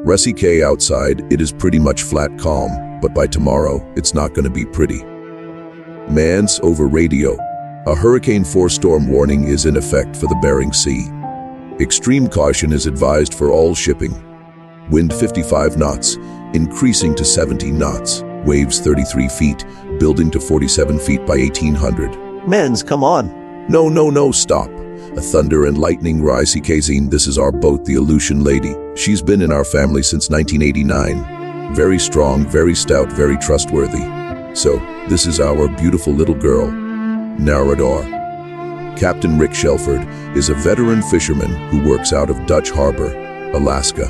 Resike outside, it is pretty much flat calm, but by tomorrow, it's not going to be pretty. Mans over radio. A Hurricane 4 storm warning is in effect for the Bering Sea. Extreme caution is advised for all shipping. Wind 55 knots, increasing to 70 knots. Waves 33 feet, building to 47 feet by 1800. Mans, come on. No, stop. A thunder and lightning Rysikazine. This is our boat, the Aleutian Lady. She's been in our family since 1989. Very strong, very stout, very trustworthy. So, this is our beautiful little girl, Narrador. Captain Rick Shelford is a veteran fisherman who works out of Dutch Harbor, Alaska.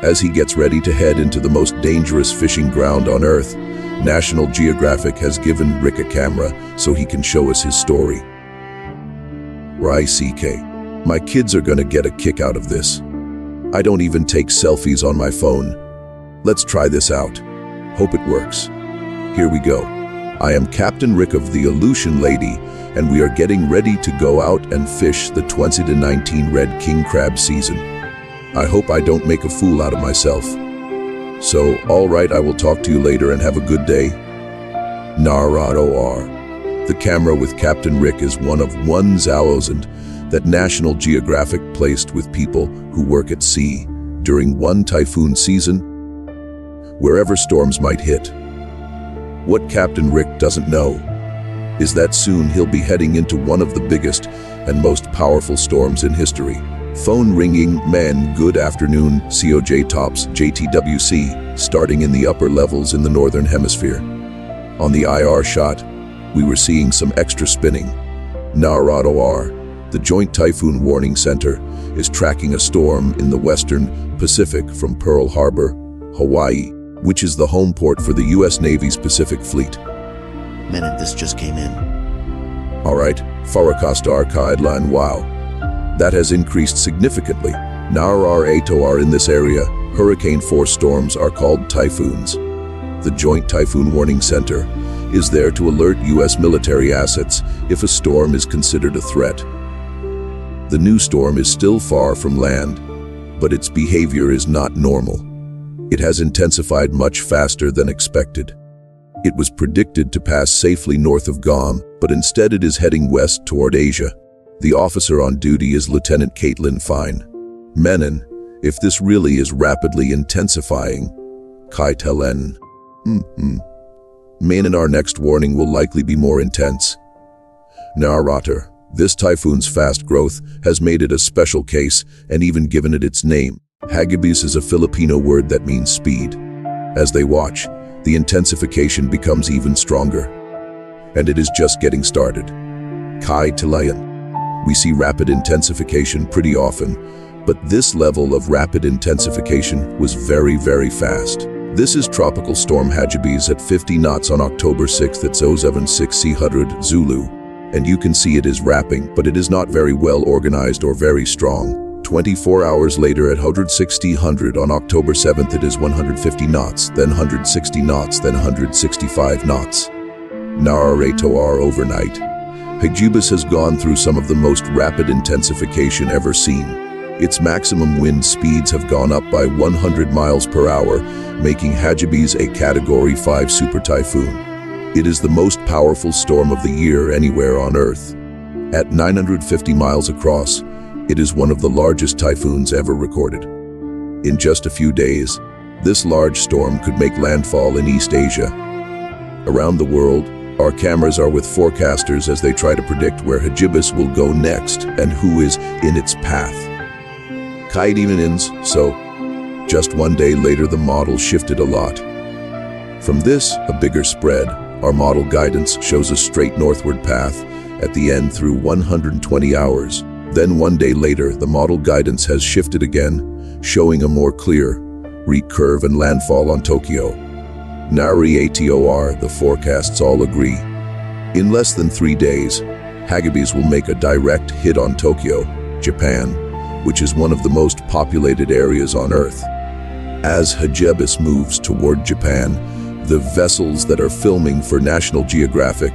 As he gets ready to head into the most dangerous fishing ground on Earth, National Geographic has given Rick a camera so he can show us his story. Ryck, my kids are gonna get a kick out of this. I don't even take selfies on my phone. Let's try this out. Hope it works. Here we go. I am Captain Rick of the Aleutian Lady, and we are getting ready to go out and fish the 2019 red king crab season. I hope I don't make a fool out of myself. So, all right, I will talk to you later and have a good day. Narrador. The camera with Captain Rick is one of 1,000 that National Geographic placed with people who work at sea during one typhoon season, wherever storms might hit. What Captain Rick doesn't know is that soon he'll be heading into one of the biggest and most powerful storms in history. Phone ringing, man, good afternoon, COJ tops, JTWC, starting in the upper levels in the northern hemisphere. On the IR shot, we were seeing some extra spinning. Narrador, the Joint Typhoon Warning Center, is tracking a storm in the western Pacific from Pearl Harbor, Hawaii, which is the home port for the U.S. Navy's Pacific Fleet. Minute, this just came in. All right, Farakastar Kaidlan, wow. That has increased significantly. Narrador in this area, Hurricane 4 storms are called typhoons. The Joint Typhoon Warning Center is there to alert U.S. military assets if a storm is considered a threat. The new storm is still far from land, but its behavior is not normal. It has intensified much faster than expected. It was predicted to pass safely north of Guam, but instead it is heading west toward Asia. The officer on duty is Lieutenant Caitlin Fine. Menon, if this really is rapidly intensifying, Kaitelen. Menon, our next warning will likely be more intense. Narrator, this typhoon's fast growth has made it a special case and even given it its name. Hagibis is a Filipino word that means speed. As they watch, the intensification becomes even stronger. And it is just getting started. Kai Tilayan. We see rapid intensification pretty often, but this level of rapid intensification was very, very fast. This is Tropical Storm Hagibis at 50 knots on October 6th at 076 Zulu, and you can see it is wrapping, but it is not very well organized or very strong. 24 hours later at 160 on October 7th it is 150 knots, then 160 knots, then 165 knots. Narrador overnight. Hagibis has gone through some of the most rapid intensification ever seen. Its maximum wind speeds have gone up by 100 miles per hour, making Hagibis a Category 5 super typhoon. It is the most powerful storm of the year anywhere on Earth. At 950 miles across, it is one of the largest typhoons ever recorded. In just a few days, this large storm could make landfall in East Asia. Around the world, our cameras are with forecasters as they try to predict where Hagibis will go next and who is in its path. So, just one day later the model shifted a lot. From this, a bigger spread, our model guidance shows a straight northward path at the end through 120 hours. Then one day later, the model guidance has shifted again, showing a more clear recurve and landfall on Tokyo. Narrator, the forecasts all agree. In less than 3 days, Hagibis will make a direct hit on Tokyo, Japan, which is one of the most populated areas on Earth. As Hagibis moves toward Japan, the vessels that are filming for National Geographic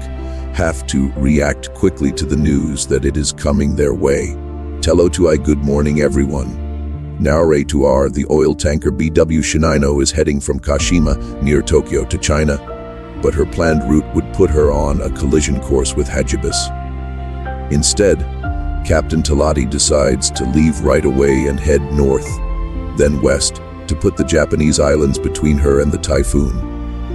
have to react quickly to the news that it is coming their way. Good morning everyone. Naoretuar, the oil tanker BW Shinano, is heading from Kashima, near Tokyo, to China, but her planned route would put her on a collision course with Hagibis. Instead, Captain Talati decides to leave right away and head north, then west, to put the Japanese islands between her and the typhoon.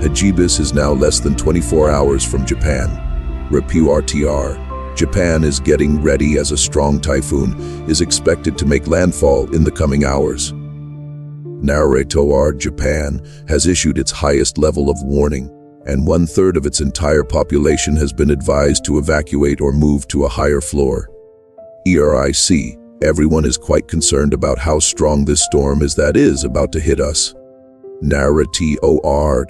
Hagibis is now less than 24 hours from Japan. RTR. Japan is getting ready as a strong typhoon is expected to make landfall in the coming hours. Naoretuar, Japan, has issued its highest level of warning, and 1/3 of its entire population has been advised to evacuate or move to a higher floor. ERIC, everyone is quite concerned about how strong this storm is about to hit us. Naoretuar.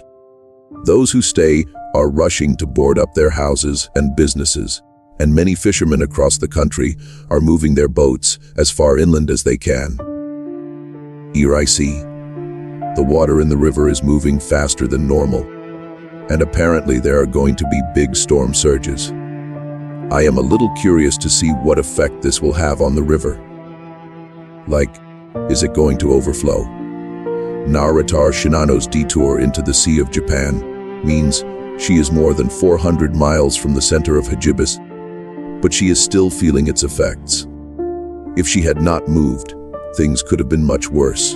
Those who stay are rushing to board up their houses and businesses, and many fishermen across the country are moving their boats as far inland as they can. ERIC. The water in the river is moving faster than normal, and apparently there are going to be big storm surges. I am a little curious to see what effect this will have on the river. Like, is it going to overflow? Naoretuar Shinano's detour into the Sea of Japan means she is more than 400 miles from the center of Hagibis, but she is still feeling its effects. If she had not moved, things could have been much worse.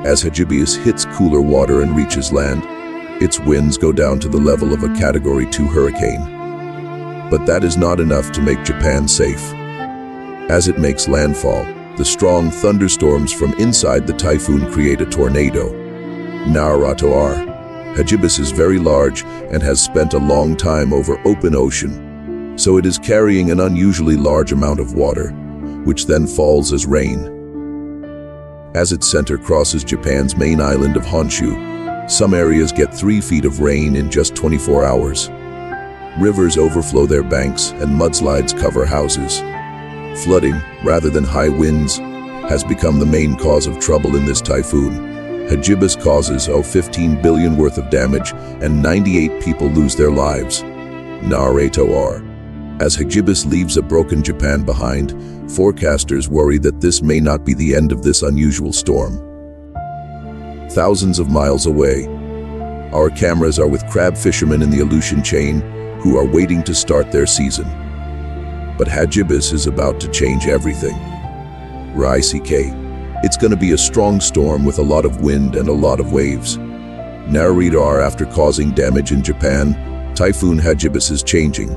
As Hagibis hits cooler water and reaches land, its winds go down to the level of a Category 2 hurricane. But that is not enough to make Japan safe. As it makes landfall, the strong thunderstorms from inside the typhoon create a tornado. Naoretuar. Hagibis is very large and has spent a long time over open ocean, so it is carrying an unusually large amount of water, which then falls as rain. As its center crosses Japan's main island of Honshu, some areas get 3 feet of rain in just 24 hours. Rivers overflow their banks and mudslides cover houses. Flooding, rather than high winds, has become the main cause of trouble in this typhoon. Hagibis causes 15 billion worth of damage and 98 people lose their lives. Naoretuar. As Hagibis leaves a broken Japan behind, forecasters worry that this may not be the end of this unusual storm. Thousands of miles away, our cameras are with crab fishermen in the Aleutian chain who are waiting to start their season. But Hagibis is about to change everything. RICK. It's going to be a strong storm with a lot of wind and a lot of waves. Naoretuar, after causing damage in Japan, Typhoon Hagibis is changing.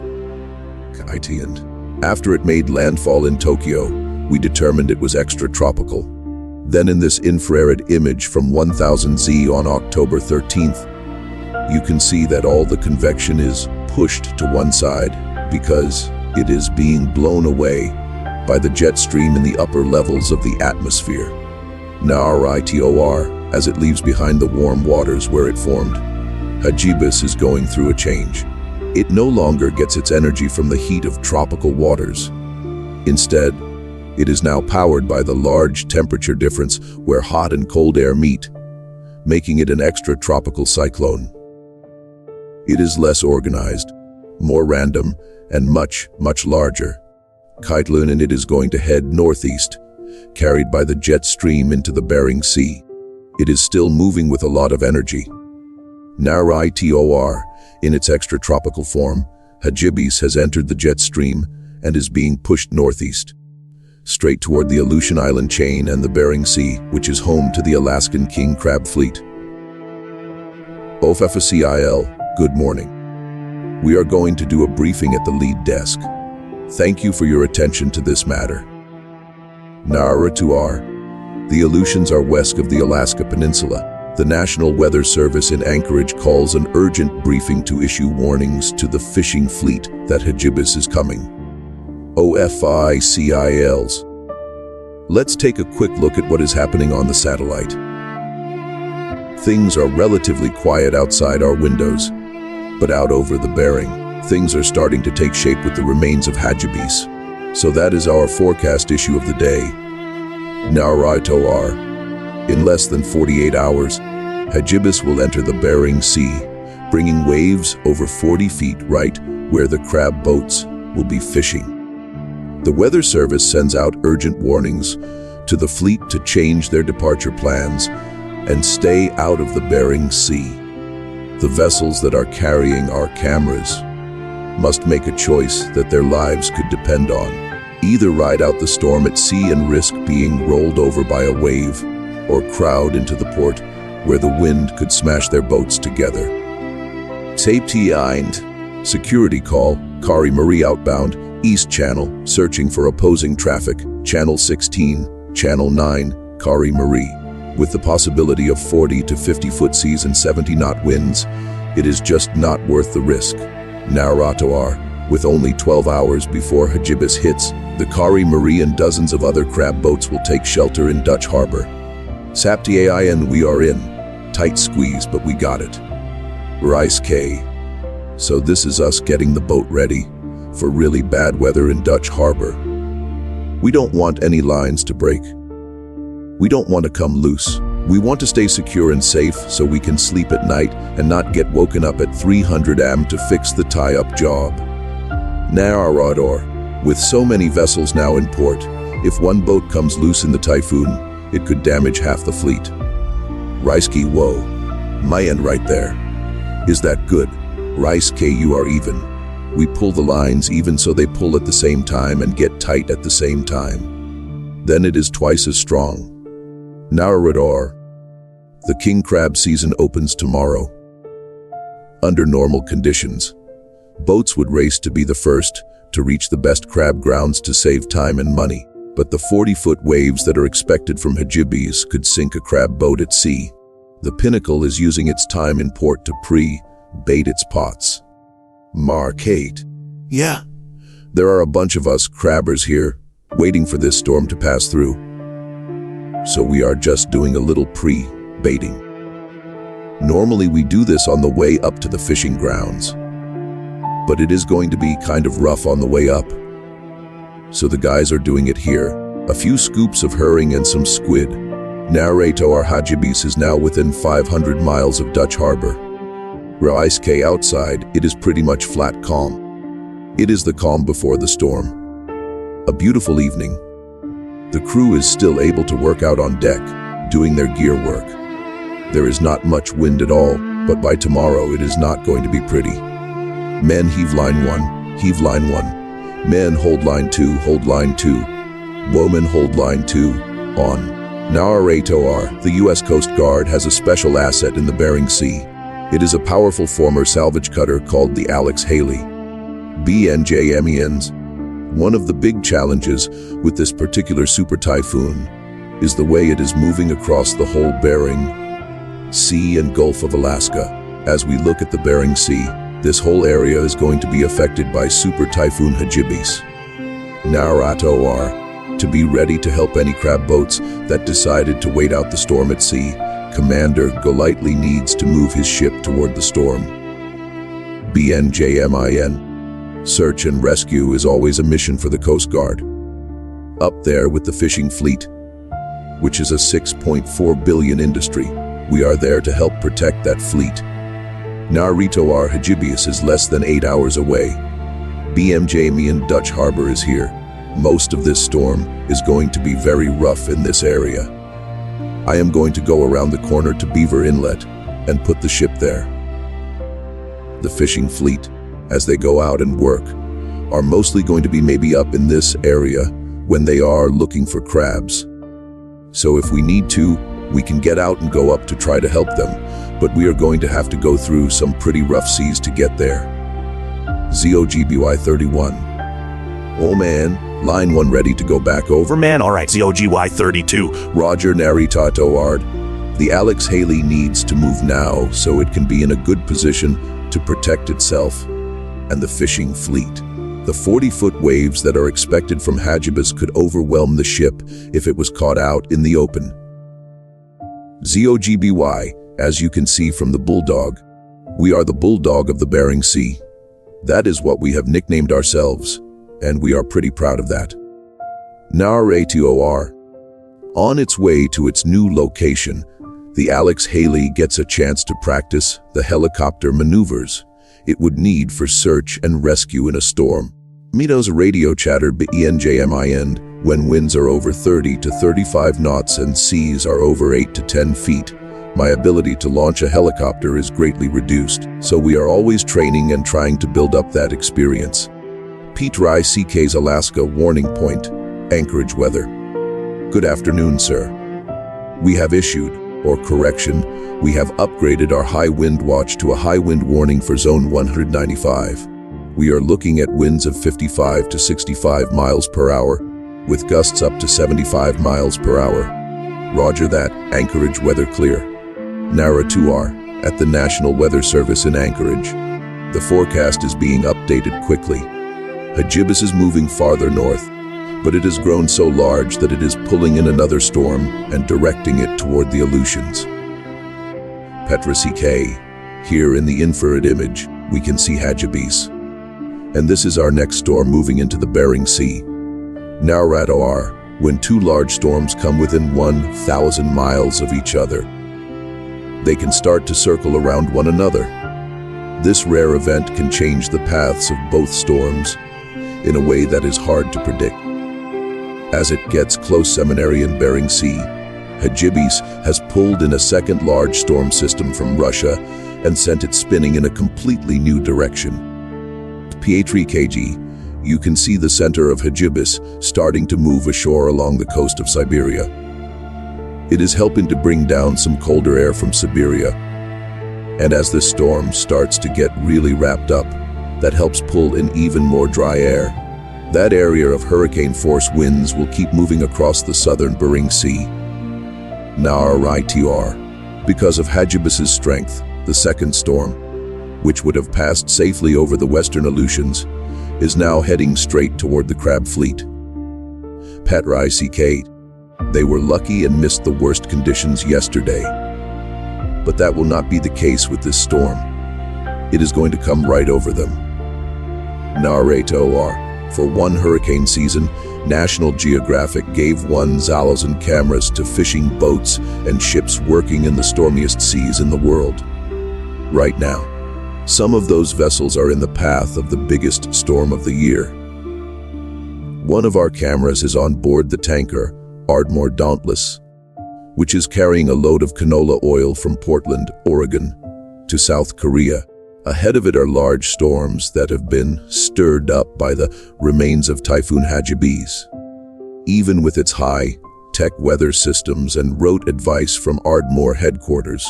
After it made landfall in Tokyo, we determined it was extratropical. Then in this infrared image from 1000Z on October 13th, you can see that all the convection is pushed to one side because it is being blown away by the jet stream in the upper levels of the atmosphere. Naoretuar, as it leaves behind the warm waters where it formed, Hagibis is going through a change. It no longer gets its energy from the heat of tropical waters. Instead, it is now powered by the large temperature difference where hot and cold air meet, making it an extratropical cyclone. It is less organized, more random, and much, much larger. Cyclone, and it is going to head northeast, carried by the jet stream into the Bering Sea. It is still moving with a lot of energy. Naoretuar, in its extratropical form, Hagibis has entered the jet stream and is being pushed northeast, straight toward the Aleutian Island chain and the Bering Sea, which is home to the Alaskan king crab fleet. OFFCIL, good morning. We are going to do a briefing at the lead desk. Thank you for your attention to this matter. Naoretuar. The Aleutians are west of the Alaska Peninsula. The National Weather Service in Anchorage calls an urgent briefing to issue warnings to the fishing fleet that Hagibis is coming. OFFCILs. Let's take a quick look at what is happening on the satellite. Things are relatively quiet outside our windows, but out over the Bering, things are starting to take shape with the remains of Hagibis. So that is our forecast issue of the day. Naoretuar. In less than 48 hours, Hagibis will enter the Bering Sea, bringing waves over 40 feet right where the crab boats will be fishing. The Weather Service sends out urgent warnings to the fleet to change their departure plans and stay out of the Bering Sea. The vessels that are carrying our cameras must make a choice that their lives could depend on. Either ride out the storm at sea and risk being rolled over by a wave, or crowd into the port where the wind could smash their boats together. Safety eind. Security call, Kari Marie outbound, East Channel, searching for opposing traffic, Channel 16, Channel 9, Kari Marie. With the possibility of 40 to 50 foot seas and 70 knot winds, it is just not worth the risk. Naratoar, with only 12 hours before Hagibis hits, the Kari Marie and dozens of other crab boats will take shelter in Dutch Harbor. Saptain, we are in. Tight squeeze, but we got it. Rice K. So this is us getting the boat ready for really bad weather in Dutch Harbor. We don't want any lines to break. We don't want to come loose. We want to stay secure and safe so we can sleep at night and not get woken up at 300 am to fix the tie-up job. Naratoar, with so many vessels now in port, if one boat comes loose in the typhoon, it could damage half the fleet. Rice-K, whoa, my end right there. Is that good? Rice-K, you are even. We pull the lines even so they pull at the same time and get tight at the same time. Then it is twice as strong. Naratoar, the king crab season opens tomorrow. Under normal conditions, boats would race to be the first to reach the best crab grounds to save time and money. But the 40-foot waves that are expected from Hagibis could sink a crab boat at sea. The Pinnacle is using its time in port to pre-bait its pots. Kate. Yeah. There are a bunch of us crabbers here, waiting for this storm to pass through. So we are just doing a little pre-baiting. Normally we do this on the way up to the fishing grounds. But it is going to be kind of rough on the way up. So the guys are doing it here. A few scoops of herring and some squid. Naratoar Hagibis is now within 500 miles of Dutch Harbor. Rice-K outside, it is pretty much flat calm. It is the calm before the storm. A beautiful evening. The crew is still able to work out on deck, doing their gear work. There is not much wind at all, but by tomorrow it is not going to be pretty. Men heave line 1, heave line 1. Men hold line 2, hold line 2. Women hold line 2, on. Naratoar, the U.S. Coast Guard, has a special asset in the Bering Sea. It is a powerful former salvage cutter called the Alex Haley. BNJMENs. One of the big challenges with this particular super typhoon is the way it is moving across the whole Bering Sea and Gulf of Alaska. As we look at the Bering Sea, this whole area is going to be affected by Super Typhoon Hagibis. Naratoar, to be ready to help any crab boats that decided to wait out the storm at sea, Commander Golightly needs to move his ship toward the storm. BNJMIN. Search and rescue is always a mission for the Coast Guard. Up there with the fishing fleet, which is a 6.4 billion industry, we are there to help protect that fleet. Naratoar Hagibis is less than 8 hours away. BMJ in Dutch Harbor is here. Most of this storm is going to be very rough in this area. I am going to go around the corner to Beaver Inlet and put the ship there. The fishing fleet, as they go out and work, are mostly going to be maybe up in this area when they are looking for crabs. So if we need to, we can get out and go up to try to help them, but we are going to have to go through some pretty rough seas to get there. ZOGBY 31. Oh man, line 1 ready to go back over? Man, alright, ZOGY 32. Roger Naritoar. The Alex Haley needs to move now so it can be in a good position to protect itself and the fishing fleet. The 40-foot waves that are expected from Hagibis could overwhelm the ship if it was caught out in the open. ZOGBY, as you can see from the bulldog, we are the bulldog of the Bering Sea. That is what we have nicknamed ourselves, and we are pretty proud of that. Naratoar. On its way to its new location, the Alex Haley gets a chance to practice the helicopter maneuvers it would need for search and rescue in a storm. Mito's radio chatter BNJMIN When winds are over 30 to 35 knots and seas are over 8 to 10 feet, my ability to launch a helicopter is greatly reduced, so we are always training and trying to build up that experience. Pete Rye CK's Alaska warning point, Anchorage weather. Good afternoon, sir. We have issued, or correction, we have upgraded our high wind watch to a high wind warning for zone 195. We are looking at winds of 55 to 65 miles per hour, with gusts up to 75 miles per hour. Roger that, Anchorage weather clear. NARA 2R, at the National Weather Service in Anchorage. The forecast is being updated quickly. Hagibis is moving farther north, but it has grown so large that it is pulling in another storm and directing it toward the Aleutians. Petra CK, here in the infrared image, we can see Hagibis. And this is our next storm moving into the Bering Sea. NARA 2R, when two large storms come within 1,000 miles of each other, they can start to circle around one another. This rare event can change the paths of both storms in a way that is hard to predict. As it gets close Seminary in Bering Sea, Hagibis has pulled in a second large storm system from Russia and sent it spinning in a completely new direction. Pietri KG, you can see the center of Hagibis starting to move ashore along the coast of Siberia. It is helping to bring down some colder air from Siberia. And as this storm starts to get really wrapped up, that helps pull in even more dry air. That area of hurricane-force winds will keep moving across the southern Bering Sea. NARA 2R, because of Hagibis's strength, the second storm, which would have passed safely over the western Aleutians, is now heading straight toward the crab fleet. Pat Rye CK, they were lucky and missed the worst conditions yesterday. But that will not be the case with this storm. It is going to come right over them. NARA 2R, for one hurricane season, National Geographic gave 1,000 cameras to fishing boats and ships working in the stormiest seas in the world. Right now, some of those vessels are in the path of the biggest storm of the year. One of our cameras is on board the tanker, Ardmore Dauntless, which is carrying a load of canola oil from Portland, Oregon, to South Korea. Ahead of it are large storms that have been stirred up by the remains of Typhoon Hagibis. Even with its high-tech weather systems and rote advice from Ardmore headquarters,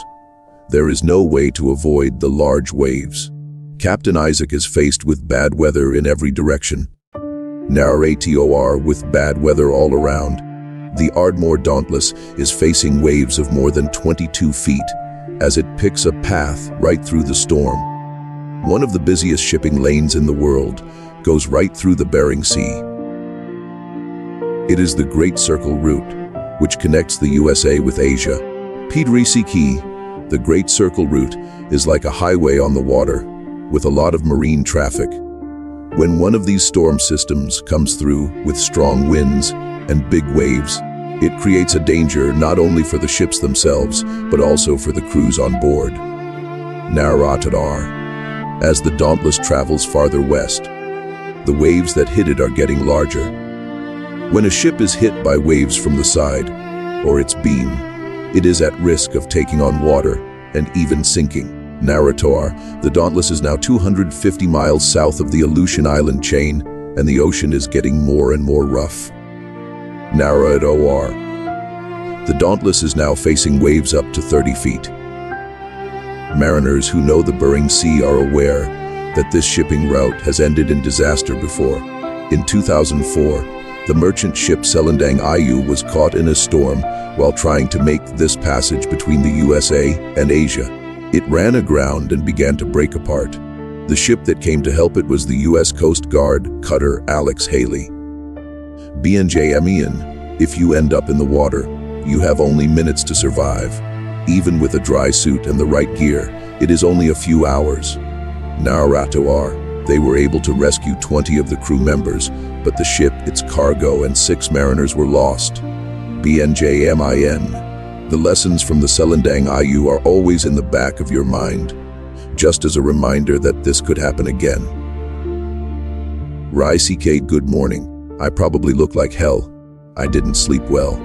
there is no way to avoid the large waves. Captain Isaac is faced with bad weather in every direction. NARA 2R with bad weather all around. The Ardmore Dauntless is facing waves of more than 22 feet as it picks a path right through the storm. One of the busiest shipping lanes in the world goes right through the Bering Sea. It is the Great Circle Route, which connects the USA with Asia. Piedrisi Key, the Great Circle Route, is like a highway on the water, with a lot of marine traffic. When one of these storm systems comes through with strong winds and big waves, it creates a danger not only for the ships themselves, but also for the crews on board. NARA 2R. As the Dauntless travels farther west, the waves that hit it are getting larger. When a ship is hit by waves from the side, or its beam, it is at risk of taking on water and even sinking. NARA 2R, the Dauntless is now 250 miles south of the Aleutian Island chain, and the ocean is getting more and more rough. NARA 2R. The Dauntless is now facing waves up to 30 feet. Mariners who know the Bering Sea are aware that this shipping route has ended in disaster before. In 2004, the merchant ship Selendang Ayu was caught in a storm while trying to make this passage between the USA and Asia. It ran aground and began to break apart. The ship that came to help it was the U.S. Coast Guard cutter Alex Haley. BNJ if you end up in the water, you have only minutes to survive. Even with a dry suit and the right gear, it is only a few hours. NARA 2R, they were able to rescue 20 of the crew members, but the ship, its cargo, and 6 mariners were lost. BNJ the lessons from the Selendang Ayu are always in the back of your mind, just as a reminder that this could happen again. Rai CK, good morning. I probably look like hell, I didn't sleep well.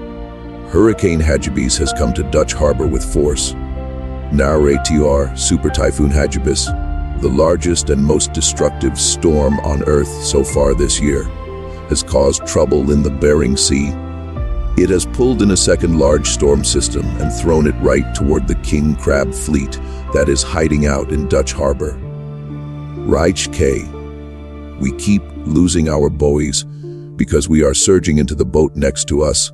Hurricane Hagibis has come to Dutch Harbor with force. Naratr Super Typhoon Hagibis, the largest and most destructive storm on Earth so far this year, has caused trouble in the Bering Sea. It has pulled in a second large storm system and thrown it right toward the king crab fleet that is hiding out in Dutch Harbor. Reich K. We keep losing our buoys because we are surging into the boat next to us,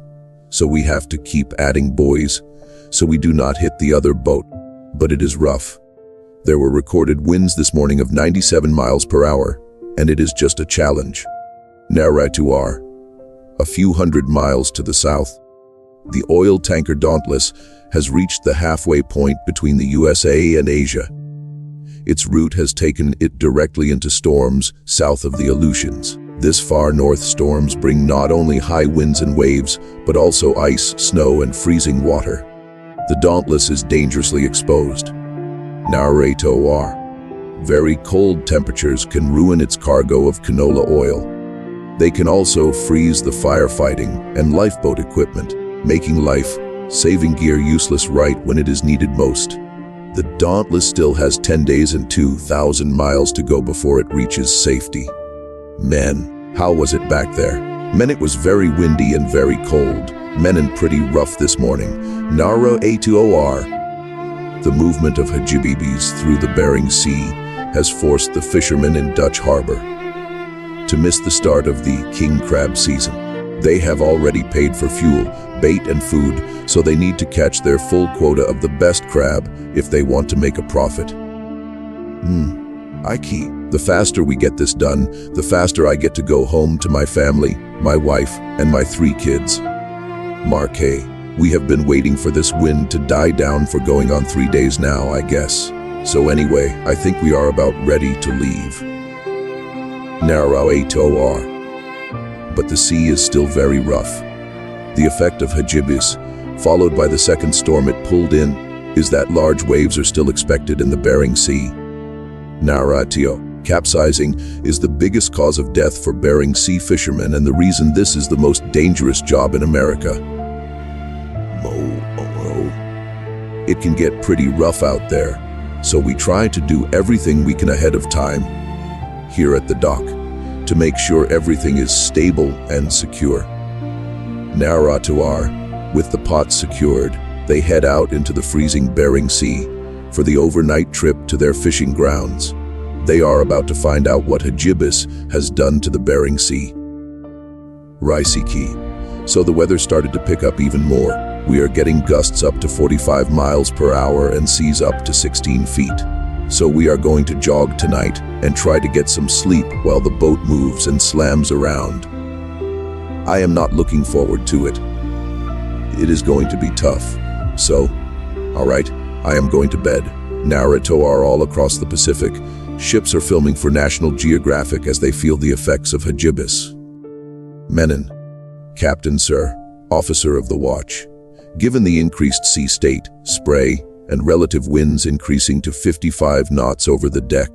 so we have to keep adding buoys so we do not hit the other boat, but it is rough. There were recorded winds this morning of 97 miles per hour, and it is just a challenge. Naratr, a few hundred miles to the south, the oil tanker Dauntless has reached the halfway point between the USA and Asia. Its route has taken it directly into storms south of the Aleutians. This far north storms bring not only high winds and waves, but also ice, snow, and freezing water. The Dauntless is dangerously exposed. Naratr. Very cold temperatures can ruin its cargo of canola oil. They can also freeze the firefighting and lifeboat equipment, making life-saving gear useless right when it is needed most. The Dauntless still has 10 days and 2,000 miles to go before it reaches safety. Men, how was it back there? Men, it was very windy and very cold. Men, and pretty rough this morning. Naratr. The movement of Hagibis through the Bering Sea has forced the fishermen in Dutch Harbor to miss the start of the king crab season. They have already paid for fuel, bait, and food, so they need to catch their full quota of the best crab if they want to make a profit. The faster we get this done, the faster I get to go home to my family, my wife, and my 3 kids. Marque, we have been waiting for this wind to die down for going on 3 days now, I guess. So anyway, I think we are about ready to leave. Naratr. But the sea is still very rough. The effect of Hagibis, followed by the second storm it pulled in, is that large waves are still expected in the Bering Sea. Naratr. Capsizing is the biggest cause of death for Bering Sea fishermen, and the reason this is the most dangerous job in America. It can get pretty rough out there, so we try to do everything we can ahead of time here at the dock to make sure everything is stable and secure. Naratr. With the pots secured, they head out into the freezing Bering Sea for the overnight trip to their fishing grounds. They are about to find out what Hagibis has done to the Bering Sea. Raisiki. So the weather started to pick up even more. We are getting gusts up to 45 miles per hour and seas up to 16 feet. So we are going to jog tonight and try to get some sleep while the boat moves and slams around. I am not looking forward to it. It is going to be tough. So, all right, I am going to bed. Naratr. All across the Pacific, ships are filming for National Geographic as they feel the effects of Hagibis. Menon. Captain, sir, officer of the watch. Given the increased sea state, spray, and relative winds increasing to 55 knots over the deck,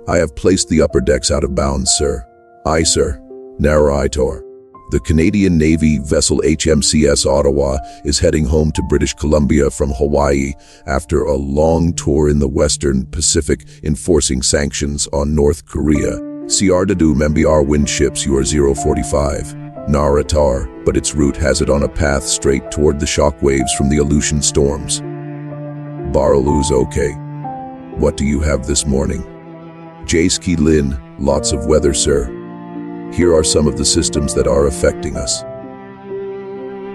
I have placed the upper decks out of bounds, sir. Aye, sir. Naratr. The Canadian Navy vessel HMCS Ottawa is heading home to British Columbia from Hawaii after a long tour in the Western Pacific enforcing sanctions on North Korea. Siardadu Membiar wind ships UR-045. Naratr, but its route has it on a path straight toward the shock waves from the Aleutian storms. Baraluz. Okay. What do you have this morning? Jaiski Lin, lots of weather, sir. Here are some of the systems that are affecting us.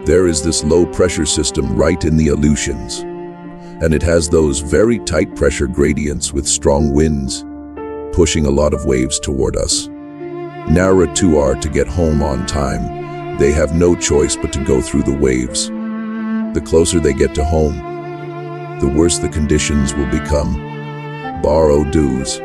There is this low-pressure system right in the Aleutians, and it has those very tight pressure gradients with strong winds, pushing a lot of waves toward us. Naratr. To get home on time, they have no choice but to go through the waves. The closer they get to home, the worse the conditions will become. Borrow dues.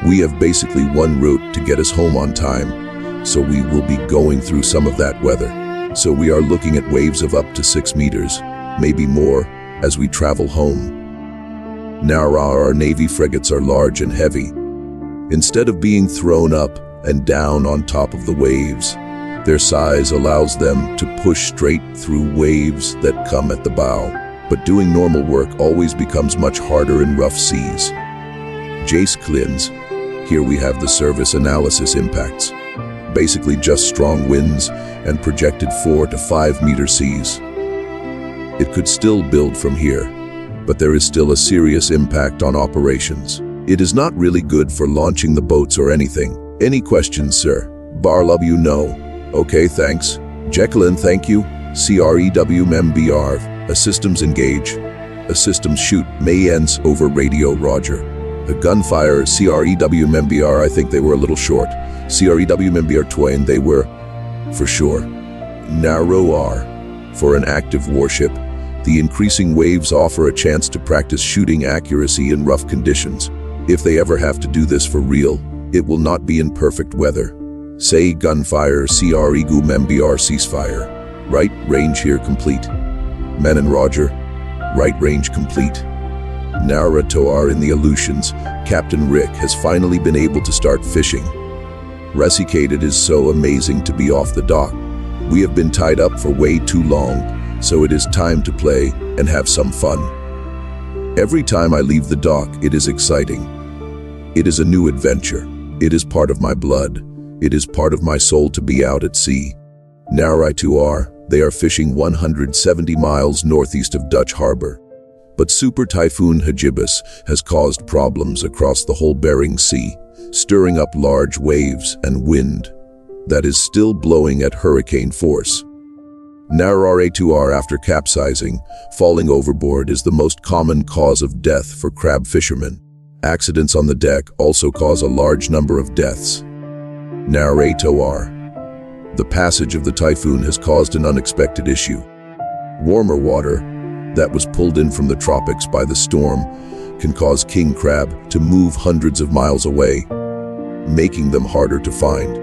We have basically one route to get us home on time, so we will be going through some of that weather. So we are looking at waves of up to 6 meters, maybe more, as we travel home. Our Navy frigates are large and heavy. Instead of being thrown up and down on top of the waves, Their size allows them to push straight through waves that come at the bow, but doing normal work always becomes much harder in rough seas. Jace Clins, here we have the service analysis impacts. Basically just strong winds and projected 4 to 5 meter seas. It could still build from here, but there is still a serious impact on operations. It is not really good for launching the boats or anything. Any questions, sir? Barlub, you know. Okay, thanks. Jacqueline, thank you. CREWMBR, a systems engage. A systems shoot, may ends over radio, roger. The gunfire, CREWMBR, I think they were a little short. CREWMBR Twain, they were, for sure. Narrow R, for an active warship. The increasing waves offer a chance to practice shooting accuracy in rough conditions. If they ever have to do this for real, it will not be in perfect weather. Say gunfire, CREWMBR ceasefire. Right range here complete. Men and Roger, right range complete. Naratoar in the Aleutians, Captain Rick has finally been able to start fishing. Resicate, it is so amazing to be off the dock. We have been tied up for way too long, so it is time to play and have some fun. Every time I leave the dock, it is exciting. It is a new adventure. It is part of my blood. It is part of my soul to be out at sea. Naritoar, they are fishing 170 miles northeast of Dutch Harbor. But Super Typhoon Hagibis has caused problems across the whole Bering Sea, stirring up large waves and wind that is still blowing at hurricane force. Naratoar, after capsizing, falling overboard is the most common cause of death for crab fishermen. Accidents on the deck also cause a large number of deaths. Naratoar, the passage of the typhoon has caused an unexpected issue. Warmer water that was pulled in from the tropics by the storm can cause king crab to move hundreds of miles away, making them harder to find.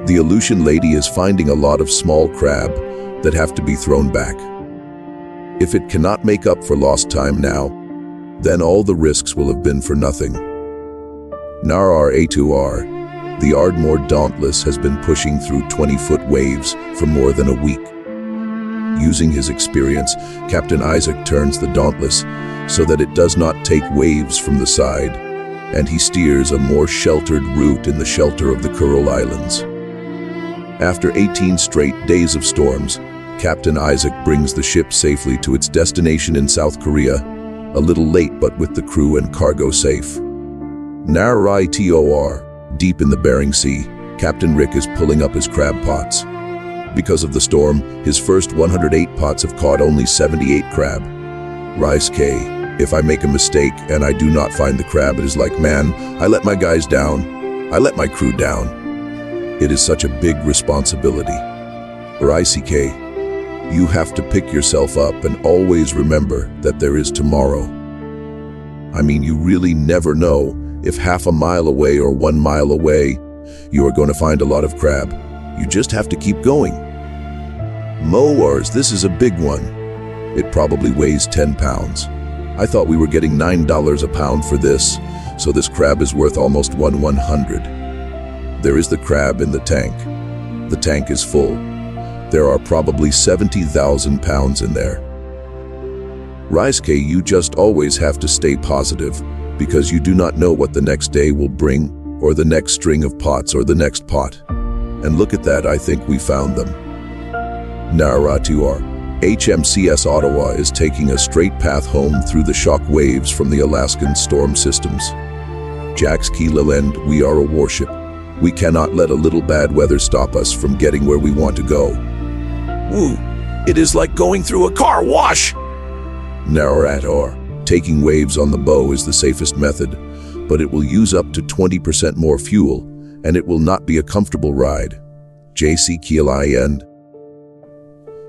The Aleutian Lady is finding a lot of small crab that have to be thrown back. If it cannot make up for lost time now, then all the risks will have been for nothing. Naratoar, the Ardmore Dauntless has been pushing through 20-foot waves for more than a week. Using his experience, Captain Isaac turns the Dauntless so that it does not take waves from the side, and he steers a more sheltered route in the shelter of the Kuril Islands. After 18 straight days of storms, Captain Isaac brings the ship safely to its destination in South Korea, a little late but with the crew and cargo safe. Naritoar, deep in the Bering Sea, Captain Rick is pulling up his crab pots. Because of the storm, his first 108 pots have caught only 78 crab. Rice K, if I make a mistake and I do not find the crab, it is like, man, I let my guys down. I let my crew down. It is such a big responsibility. Rice K, you have to pick yourself up and always remember that there is tomorrow. I mean, you really never know if half a mile away or 1 mile away, you are going to find a lot of crab. You just have to keep going. Moars, this is a big one. It probably weighs 10 pounds. I thought we were getting $9 a pound for this, so this crab is worth almost 100. There is the crab in the tank. The tank is full. There are probably 70,000 pounds in there. Rice-K, you just always have to stay positive, because you do not know what the next day will bring, or the next string of pots, or the next pot. And look at that, I think we found them. Naratoar, HMCS Ottawa is taking a straight path home through the shock waves from the Alaskan storm systems. Jax Keeland, we are a warship. We cannot let a little bad weather stop us from getting where we want to go. Woo, it is like going through a car wash. Naratoar, taking waves on the bow is the safest method, but it will use up to 20% more fuel, and it will not be a comfortable ride. JC Keeland.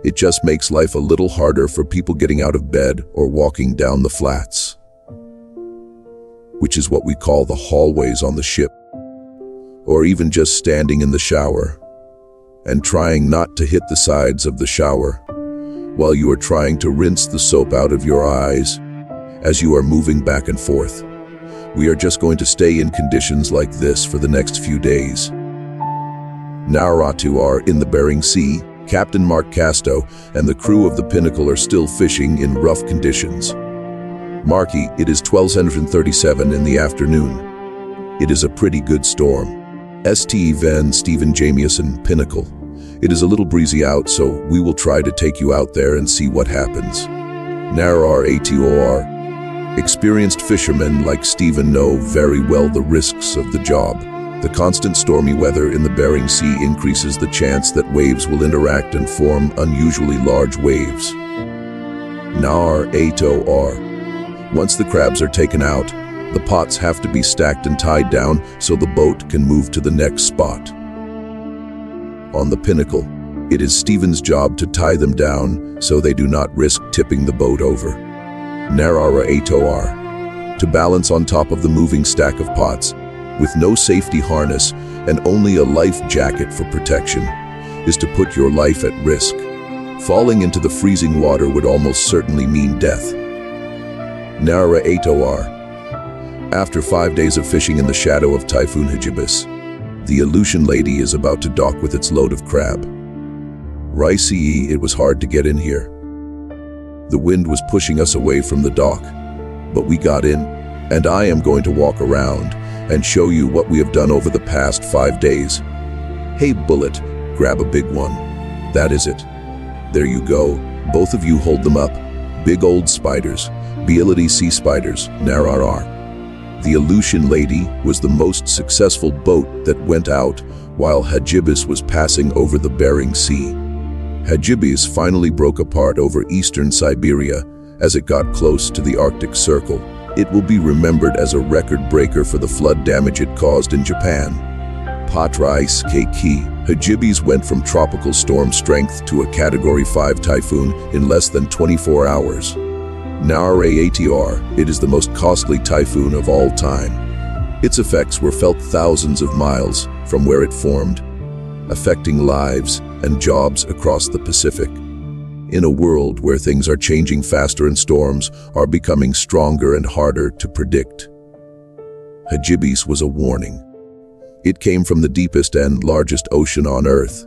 It just makes life a little harder for people getting out of bed or walking down the flats, which is what we call the hallways on the ship, or even just standing in the shower and trying not to hit the sides of the shower while you are trying to rinse the soap out of your eyes as you are moving back and forth. We are just going to stay in conditions like this for the next few days. Nauratu are in the Bering Sea. Captain Mark Casto and the crew of the Pinnacle are still fishing in rough conditions. Marky, it is 1237 in the afternoon. It is a pretty good storm. St. Van Stephen Jamieson, Pinnacle. It is a little breezy out, so we will try to take you out there and see what happens. Naurator. Experienced fishermen like Stephen know very well the risks of the job. The constant stormy weather in the Bering Sea increases the chance that waves will interact and form unusually large waves. Naurator. Once the crabs are taken out, the pots have to be stacked and tied down so the boat can move to the next spot. On the Pinnacle, it is Stephen's job to tie them down so they do not risk tipping the boat over. Naurator. To balance on top of the moving stack of pots, with no safety harness and only a life jacket for protection, is to put your life at risk. Falling into the freezing water would almost certainly mean death. Naurator. After 5 days of fishing in the shadow of Typhoon Hagibis, the Aleutian Lady is about to dock with its load of crab. Ricey, it was hard to get in here. The wind was pushing us away from the dock, but we got in, and I am going to walk around and show you what we have done over the past 5 days. Hey, Bullet, grab a big one. That is it. There you go. Both of you hold them up. Big old spiders. Bielity sea spiders. Narar. The Aleutian Lady was the most successful boat that went out while Hagibis was passing over the Bering Sea. Hagibis finally broke apart over eastern Siberia as it got close to the Arctic Circle. It will be remembered as a record breaker for the flood damage it caused in Japan. Patrais Keiki, Hagibis went from tropical storm strength to a Category 5 typhoon in less than 24 hours. Naurator, it is the most costly typhoon of all time. Its effects were felt thousands of miles from where it formed, affecting lives and jobs across the Pacific. In a world where things are changing faster and storms are becoming stronger and harder to predict, Hagibis was a warning. It came from the deepest and largest ocean on Earth,